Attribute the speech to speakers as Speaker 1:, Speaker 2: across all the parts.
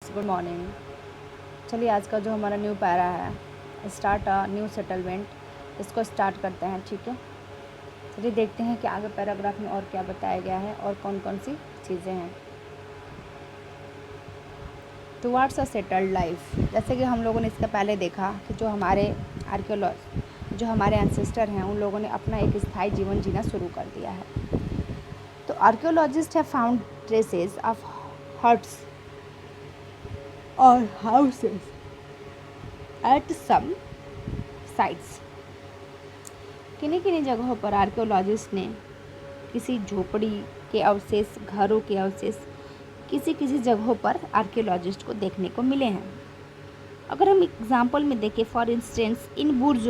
Speaker 1: Students, good morning. चलिए आज का जो हमारा न्यू पैरा है, स्टार्ट अ न्यू सेटलमेंट, इसको स्टार्ट करते हैं। ठीक है, चलिए देखते हैं कि आगे पैराग्राफ में और क्या बताया गया है और कौन कौन सी चीज़ें हैं। टुवार्ड्स अ सेटल्ड लाइफ, जैसे कि हम लोगों ने इसका पहले देखा कि जो हमारे जो हमारे एंसेस्टर हैं, उन लोगों ने अपना एक स्थायी जीवन जीना शुरू कर दिया है। तो archaeologist have found traces of huts और हाउसेस एट सम साइट्स। किन्हीं किन्हीं जगहों पर आर्कियोलॉजिस्ट ने किसी झोपड़ी के अवशेष, घरों के अवशेष किसी किसी जगहों पर आर्कियोलॉजिस्ट को देखने को मिले हैं। अगर हम एग्जाम्पल में देखें, for instance in Burj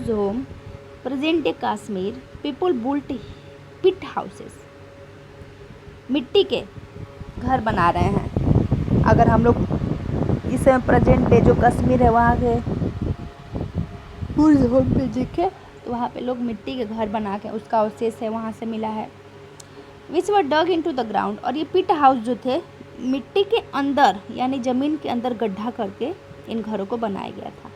Speaker 1: home, present day Kashmir, people built pit houses, मिट्टी के घर बना रहे हैं। अगर हम लोग इस समय प्रेजेंट डे जो कश्मीर है वहाँ के बुर्ज होम पे देखें तो वहाँ पे लोग मिट्टी के घर बना के, उसका अवशेष है वहाँ से मिला है, विच वर डग इनटू द ग्राउंड। और ये पिट हाउस जो थे, मिट्टी के अंदर यानी ज़मीन के अंदर गड्ढा करके इन घरों को बनाया गया था,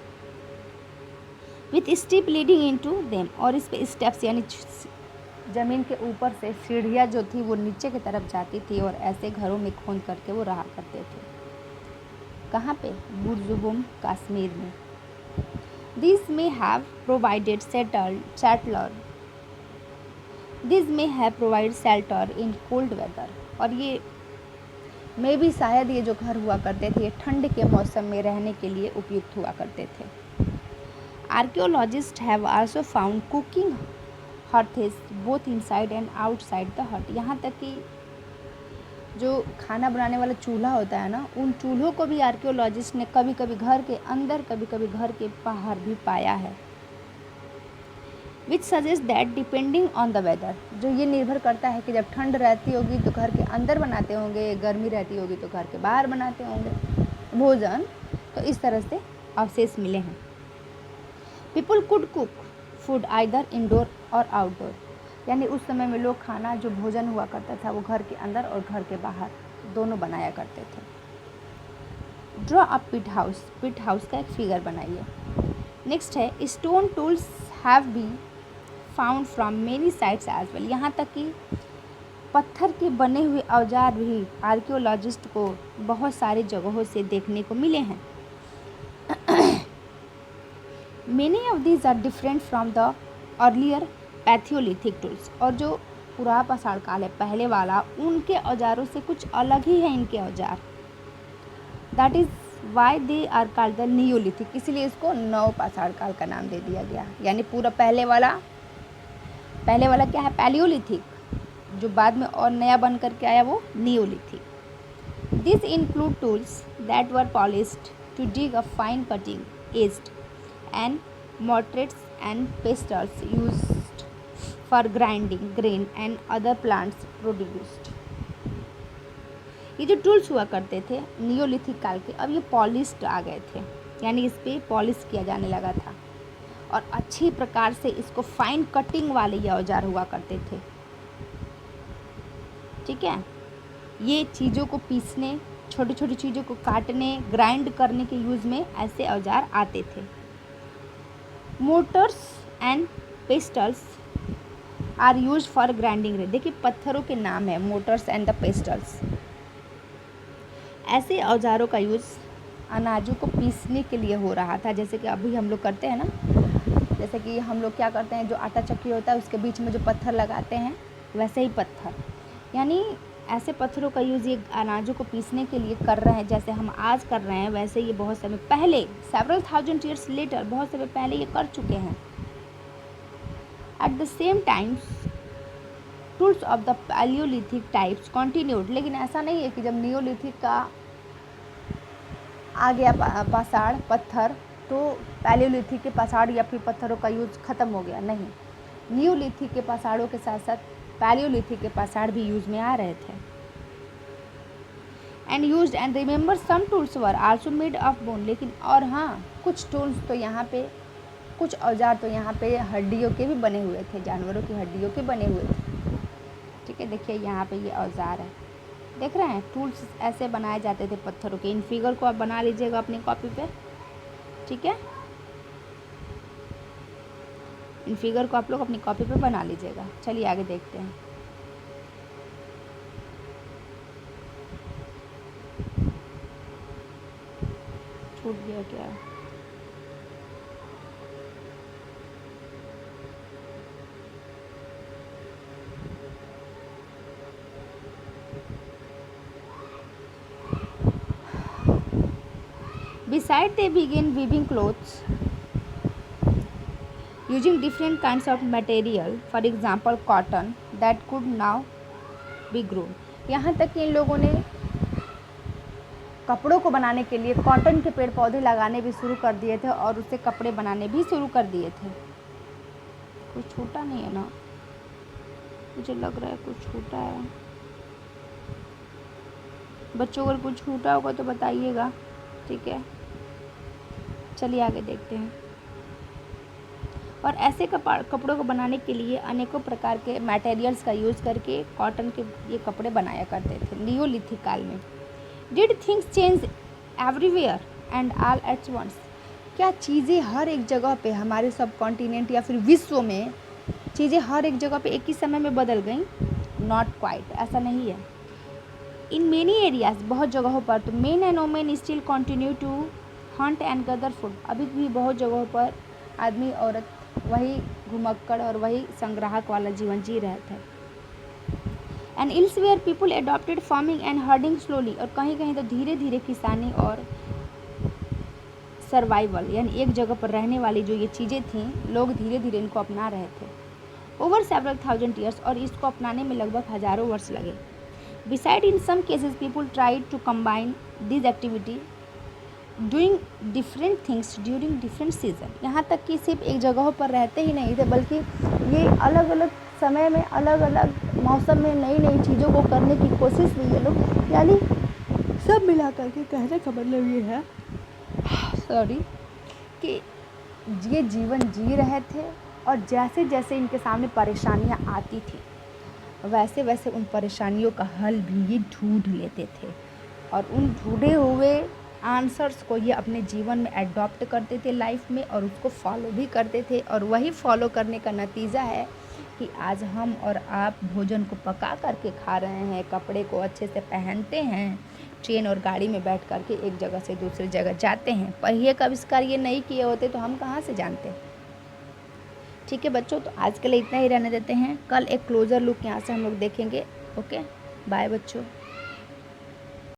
Speaker 1: with step leading into them. और इस पे स्टेप्स यानी ज़मीन के ऊपर से सीढ़ियाँ जो थी वो नीचे की तरफ जाती थी और ऐसे घरों में खोद करके वो रहा करते थे। कहाँ पे? बुर्ज होम, कश्मीर में। This may have provided shelter in cold weather. और ये में भी शायद ये जो घर हुआ करते थे, ये ठंड के मौसम में रहने के लिए उपयुक्त हुआ करते थे। Archaeologists have also found cooking hearths both inside and outside the hut. यहाँ तक कि जो खाना बनाने वाला चूल्हा होता है ना, उन चूल्हों को भी आर्कियोलॉजिस्ट ने कभी कभी घर के अंदर, कभी कभी घर के बाहर भी पाया है। Which suggest that depending on the weather, जो ये निर्भर करता है कि जब ठंड रहती होगी तो घर के अंदर बनाते होंगे, गर्मी रहती होगी तो घर के बाहर बनाते होंगे भोजन। तो इस तरह से अवशेष मिले हैं। People could cook food either indoor और आउटडोर, यानी उस समय में लोग खाना, जो भोजन हुआ करता था, वो घर के अंदर और घर के बाहर दोनों बनाया करते थे। ड्रॉ अ पिट हाउस का एक फिगर बनाइए। नेक्स्ट है stone tools have been found from many sites as well. यहाँ तक कि पत्थर के बने हुए औजार भी आर्कियोलॉजिस्ट को बहुत सारी जगहों से देखने को मिले हैं। Many of these are different from the earlier paleolithic tools. और जो पुरा पाषाण काल है पहले वाला, उनके औजारों से कुछ अलग ही है इनके औजार। That is why they are called the neolithic, इसीलिए इसको नव पाषाण काल का नाम दे दिया गया। यानी पूरा पहले वाला क्या है? पैलियोलिथिक। जो बाद में और नया बन करके आया वो neolithic. This include tools that were polished to dig a fine cutting edged and mortares and pestles used for grinding grain and other plants produced। ये जो टूल्स हुआ करते थे नियोलिथिक काल के, अब ये पॉलिश्ड आ गए थे, यानी इस पर पॉलिश किया जाने लगा था और अच्छी प्रकार से इसको फाइन कटिंग वाले ये औजार हुआ करते थे। ठीक है, ये चीज़ों को पीसने, छोटी छोटी चीज़ों को काटने, ग्राइंड करने के यूज़ में ऐसे औजार आते थे। Mortars and pestles are use for grinding. देखिए पत्थरों के नाम है मोटर्स एंड द पेस्टल्स। ऐसे औजारों का यूज़ अनाजों को पीसने के लिए हो रहा था, जैसे कि अभी हम लोग करते हैं ना। जैसे कि हम लोग क्या करते हैं, जो आटा चक्की होता है उसके बीच में जो पत्थर लगाते हैं, वैसे ही पत्थर, यानी ऐसे पत्थरों का यूज़ ये अनाजों को पीसने के लिए कर रहे हैं, जैसे हम आज कर रहे हैं वैसे ये बहुत समय पहले, सेवरल थाउजेंड ईयर्स लेटर, बहुत समय पहले ये कर चुके हैं। At the same times tools of the Palaeolithic types continued. लेकिन ऐसा नहीं है कि जब नियोलिथिक का आ गया पाषाण पत्थर तो पैलियोलिथिक के पाषाण या फिर पत्थरों का यूज ख़त्म हो गया, नहीं। नियोलिथिक के पाषाणों के साथ साथ पैलियोलिथिक के पाषाण भी यूज में आ रहे थे। And used and remember some tools were also made of bone. लेकिन और हाँ, कुछ टूल्स तो यहाँ पे कुछ औजार तो यहाँ पे हड्डियों के भी बने हुए थे, जानवरों की हड्डियों के बने हुए थे। ठीक है, देखिए यहाँ पे ये औजार है, देख रहे हैं। टूल्स ऐसे बनाए जाते थे पत्थरों के। इन फिगर को आप बना लीजिएगा अपनी कॉपी पे, ठीक है। इन फिगर को आप लोग अपनी कॉपी पे बना लीजिएगा। चलिए आगे देखते हैं। छूट गया क्या? Besides, they begin weaving clothes using different kinds of material, for example cotton, that could now be grown. यहाँ तक कि इन लोगों ने कपड़ों को बनाने के लिए कॉटन के पेड़ पौधे लगाने भी शुरू कर दिए थे और उससे कपड़े बनाने भी शुरू कर दिए थे। कुछ छूटा नहीं है ना? मुझे लग रहा है कुछ छूटा है। बच्चों अगर कुछ छूटा होगा तो बताइएगा, ठीक है। चलिए आगे देखते हैं। और ऐसे कपड़ों को बनाने के लिए अनेकों प्रकार के मटेरियल्स का यूज़ करके कॉटन के ये कपड़े बनाया करते थे नियोलिथिक काल में। Did things change everywhere and all at once? क्या चीज़ें हर एक जगह पे, हमारे सब कॉन्टिनेंट या फिर विश्व में चीज़ें हर एक जगह पे एक ही समय में बदल गई? नॉट क्वाइट, ऐसा नहीं है। इन मेनी एरियाज, बहुत जगहों पर, तो men and women still continue to hunt and gather food. अभी भी बहुत जगहों पर आदमी औरत वही घुमक्कड़ और वही संग्राहक वाला जीवन जी रहे थे। And elsewhere people adopted farming and herding slowly. और कहीं कहीं तो धीरे धीरे किसानी और सर्वाइवल, यानी एक जगह पर रहने वाली जो ये चीज़ें थीं, लोग धीरे धीरे इनको अपना रहे थे। ओवर सेवरल थाउजेंड ईयर्स, और इसको अपनाने में लगभग हज़ारों वर्ष लगे। Beside in some cases people tried to combine this activity doing different things during different season. यहाँ तक कि सिर्फ एक जगहों पर रहते ही नहीं थे, बल्कि ये अलग अलग समय में अलग अलग मौसम में नई नई चीज़ों को करने की कोशिश भी ये लोग, यानी सब मिला करके कहने का मतलब ये है कि ये जीवन जी रहे थे और जैसे जैसे इनके सामने परेशानियाँ आती थी वैसे वैसे उन परेशानियों का हल भी ये ढूंढ लेते थे और उन ढूंढे हुए आंसर्स को ये अपने जीवन में एडॉप्ट करते थे लाइफ में और उसको फॉलो भी करते थे। और वही फॉलो करने का नतीजा है कि आज हम और आप भोजन को पका करके खा रहे हैं, कपड़े को अच्छे से पहनते हैं, ट्रेन और गाड़ी में बैठ करके एक जगह से दूसरी जगह जाते हैं। पहिए का आविष्कार ये नहीं किए होते तो हम कहाँ से जानते। ठीक है बच्चों, तो आज के लिए इतना ही रहने देते हैं। कल एक क्लोजर लुक यहाँ से हम लोग देखेंगे। ओके, बाय बच्चों।